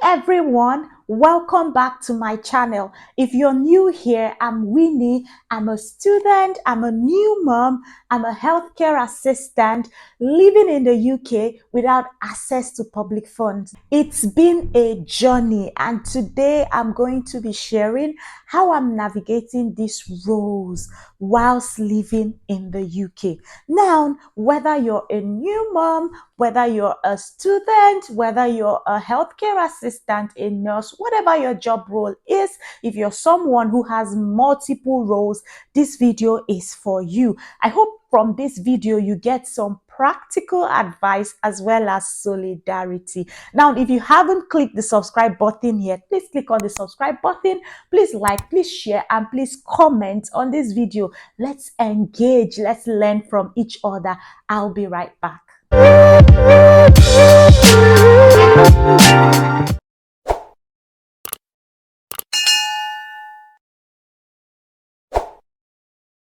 Everyone, welcome back to my channel. If you're new here, I'm Winnie. I'm a student, I'm a new mom, I'm a healthcare assistant living in the UK without access to public funds. It's been a journey, and today I'm going to be sharing how I'm navigating these roles whilst living in the UK. Now, whether you're a new mom, whether you're a student, whether you're a healthcare assistant, a nurse, whatever your job role is, if you're someone who has multiple roles, this video is for you. I hope from this video you get some practical advice as well as solidarity. Now, if you haven't clicked the subscribe button yet, please click on the subscribe button. Please like, please share, and please comment on this video. Let's engage, let's learn from each other. I'll be right back.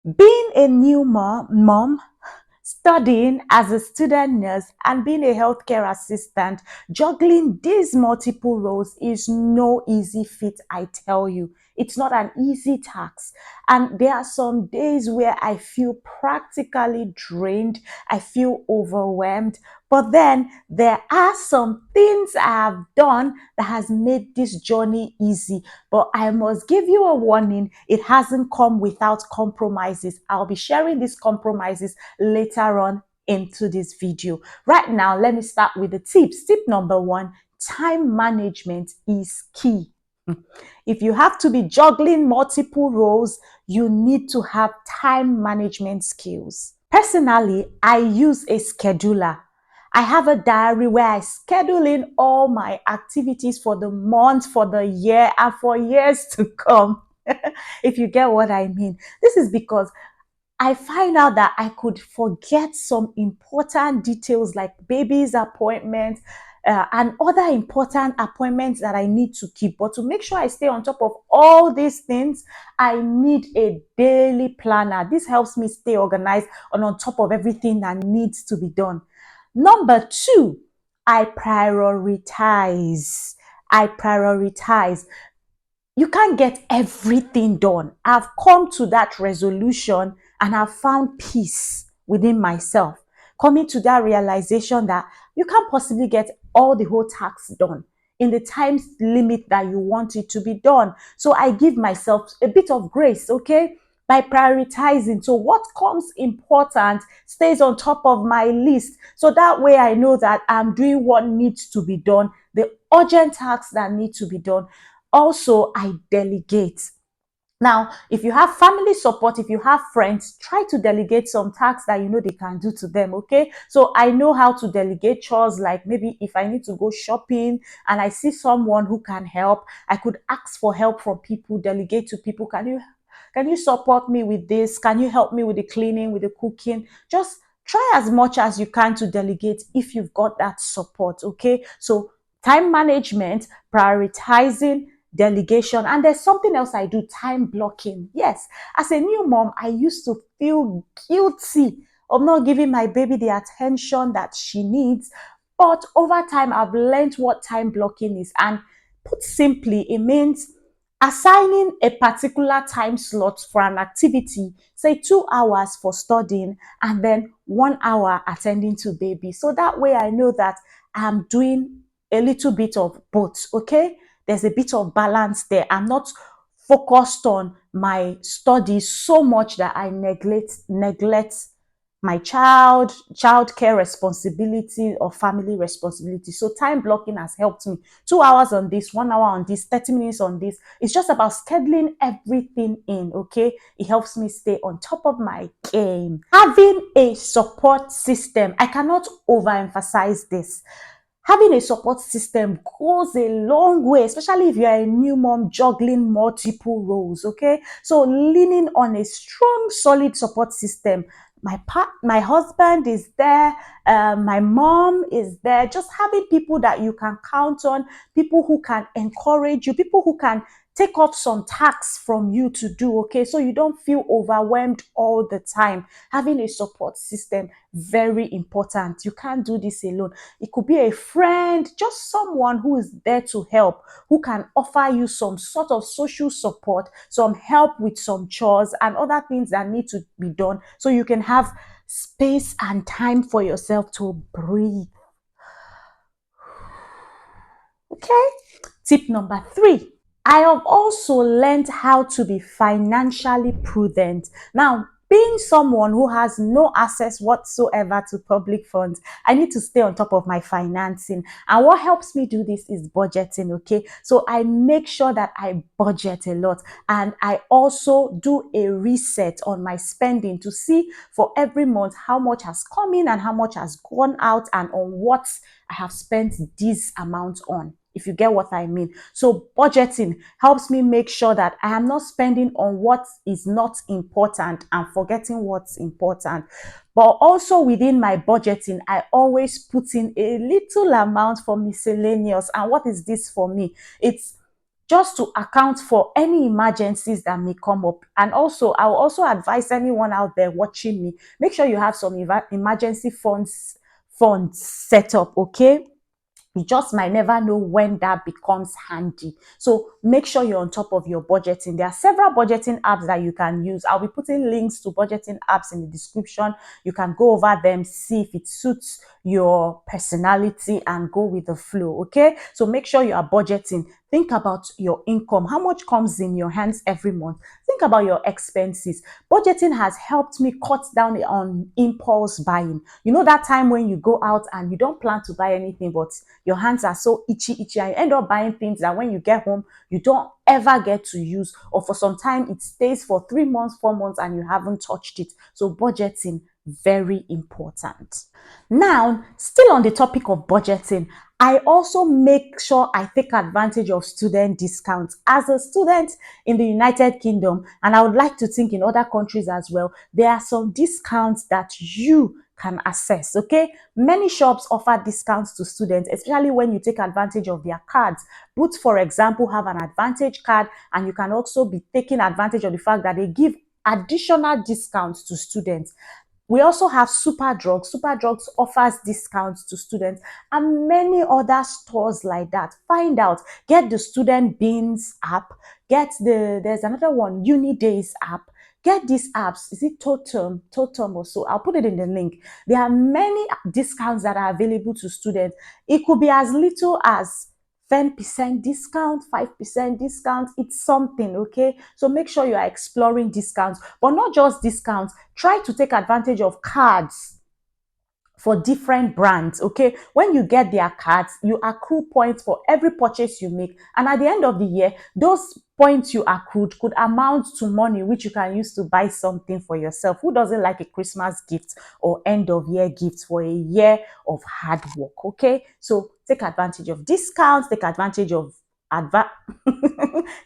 Being a new mom, studying as a student nurse, and being a healthcare assistant, juggling these multiple roles is no easy feat, I tell you. It's not an easy task. And there are some days where I feel practically drained. I feel overwhelmed. But then there are some things I have done that has made this journey easy. But I must give you a warning. It hasn't come without compromises. I'll be sharing these compromises later on into this video. Right now, let me start with the tips. Tip number one, time management is key. If you have to be juggling multiple roles, you need to have time management skills. Personally, I use a scheduler. I have a diary where I schedule in all my activities for the month, for the year, and for years to come. If you get what I mean. This is because I find out that I could forget some important details like baby's appointments and other important appointments that I need to keep. But to make sure I stay on top of all these things, I need a daily planner. This helps me stay organized and on top of everything that needs to be done. Number two, I prioritize. I prioritize. You can't get everything done. I've come to that resolution and I've found peace within myself, coming to that realization that you can't possibly get all the whole tasks done in the time limit that you want it to be done. So I give myself a bit of grace, okay, by prioritizing. So what comes important stays on top of my list. So that way I know that I'm doing what needs to be done, the urgent tasks that need to be done. Also, I delegate. Now, if you have family support, if you have friends, try to delegate some tasks that you know they can do to them, okay? So I know how to delegate chores, like maybe if I need to go shopping and I see someone who can help, I could ask for help from people, delegate to people. Can you support me with this? Can you help me with the cleaning, with the cooking? Just try as much as you can to delegate if you've got that support, okay? So time management, prioritizing, delegation, and there's something else I do, time blocking. Yes, as a new mom, I used to feel guilty of not giving my baby the attention that she needs, but over time I've learned what time blocking is, and put simply, it means assigning a particular time slot for an activity, say 2 hours for studying and then 1 hour attending to baby. So that way I know that I'm doing a little bit of both, okay? There's a bit of balance there. I'm not focused on my studies so much that I neglect my childcare responsibility or family responsibility. So time blocking has helped me. 2 hours on this, 1 hour on this, 30 minutes on this. It's just about scheduling everything in, okay? It helps me stay on top of my game. Having a support system, I cannot overemphasize this. Having a support system goes a long way, especially if you're a new mom juggling multiple roles, okay? So leaning on a strong, solid support system. My husband is there, my mom is there. Just having people that you can count on, people who can encourage you, people who can take off some tasks from you to do, okay? So you don't feel overwhelmed all the time. Having a support system, very important. You can't do this alone. It could be a friend, just someone who is there to help, who can offer you some sort of social support, some help with some chores and other things that need to be done so you can have space and time for yourself to breathe. Okay? Tip number 3. I have also learned how to be financially prudent. Now, being someone who has no access whatsoever to public funds, I need to stay on top of my financing. And what helps me do this is budgeting, okay? So I make sure that I budget a lot. And I also do a reset on my spending to see for every month how much has come in and how much has gone out and on what I have spent this amount on, if you get what I mean. So budgeting helps me make sure that I am not spending on what is not important and forgetting what's important. But also within my budgeting, I always put in a little amount for miscellaneous. And what is this for me? It's just to account for any emergencies that may come up. And also, I will also advise anyone out there watching me, make sure you have some emergency funds set up, okay? You just might never know when that becomes handy. So make sure you're on top of your budgeting. There are several budgeting apps that you can use. I'll be putting links to budgeting apps in the description. You can go over them, see if it suits your personality and go with the flow, okay? So make sure you are budgeting. Think about your income, how much comes in your hands every month. Think about your expenses. Budgeting has helped me cut down on impulse buying. You know that time when you go out and you don't plan to buy anything, but your hands are so itchy, and you end up buying things that when you get home, you don't ever get to use, or for some time it stays for 3 months, 4 months, and you haven't touched it. So budgeting, very important. Now, still on the topic of budgeting, I also make sure I take advantage of student discounts. As a student in the United Kingdom, and I would like to think in other countries as well, there are some discounts that you can access, okay? Many shops offer discounts to students, especially when you take advantage of their cards. Boots, for example, have an advantage card, and you can also be taking advantage of the fact that they give additional discounts to students. We also have Superdrugs. Superdrugs offers discounts to students and many other stores like that. Find out. Get the Student Beans app. There's another one, Unidays app. Get these apps. Is it Totem or so? I'll put it in the link. There are many discounts that are available to students. It could be as little as 10% discount, 5% discount. It's something, okay? So make sure you are exploring discounts, but not just discounts. Try to take advantage of cards for different brands, okay? When you get their cards, you accrue points for every purchase you make. And at the end of the year, those points you accrued could amount to money which you can use to buy something for yourself. Who doesn't like a Christmas gift or end of year gift for a year of hard work, okay? So take advantage of discounts, take advantage of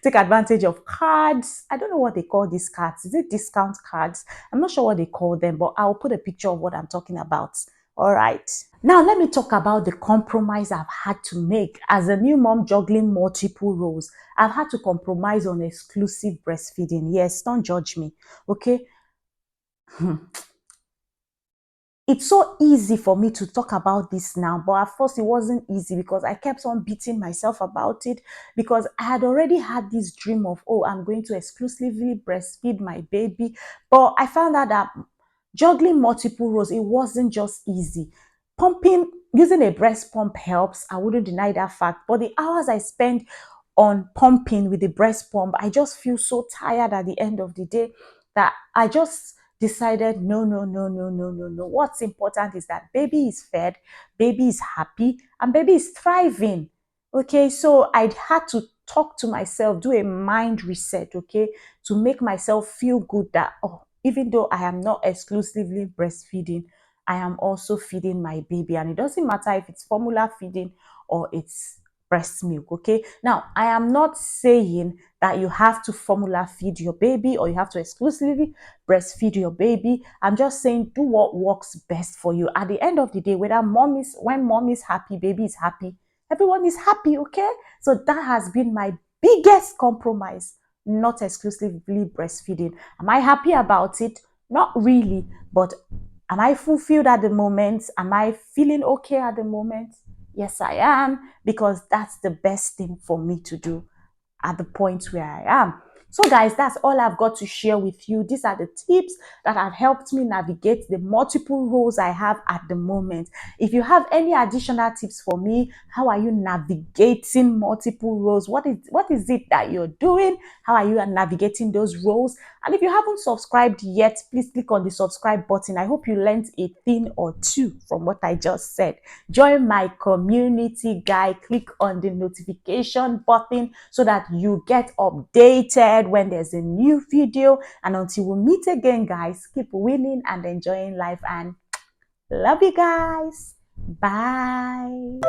take advantage of cards. I don't know what they call these cards. Is it discount cards? I'm not sure what they call them, but I'll put a picture of what I'm talking about. All right. Now, let me talk about the compromise I've had to make as a new mom juggling multiple roles. I've had to compromise on exclusive breastfeeding. Yes, don't judge me. Okay. It's so easy for me to talk about this now, but at first it wasn't easy because I kept on beating myself about it because I had already had this dream of, oh, I'm going to exclusively breastfeed my baby. But I found out that juggling multiple roles, it wasn't just easy. Using a breast pump helps. I wouldn't deny that fact. But the hours I spend on pumping with the breast pump, I just feel so tired at the end of the day that I just decided, no, no, no, no, no, no, no. What's important is that baby is fed, baby is happy, and baby is thriving. Okay, so I had to talk to myself, do a mind reset, okay, to make myself feel good that, oh, even though I am not exclusively breastfeeding, I am also feeding my baby. And it doesn't matter if it's formula feeding or it's breast milk, okay? Now, I am not saying that you have to formula feed your baby or you have to exclusively breastfeed your baby. I'm just saying do what works best for you. At the end of the day, when mom is happy, baby is happy, everyone is happy, okay? So that has been my biggest compromise, not exclusively breastfeeding. Am I happy about it? Not really, but am I fulfilled at the moment? Am I feeling okay at the moment? Yes, I am, because that's the best thing for me to do at the point where I am. So guys, that's all I've got to share with you. These are the tips that have helped me navigate the multiple roles I have at the moment. If you have any additional tips for me, how are you navigating multiple roles? What is it that you're doing? How are you navigating those roles? And if you haven't subscribed yet, please click on the subscribe button. I hope you learned a thing or two from what I just said. Join my community, guys. Click on the notification button so that you get updated when there's a new video. And until we meet again, guys, keep winning and enjoying life, and love you guys. Bye.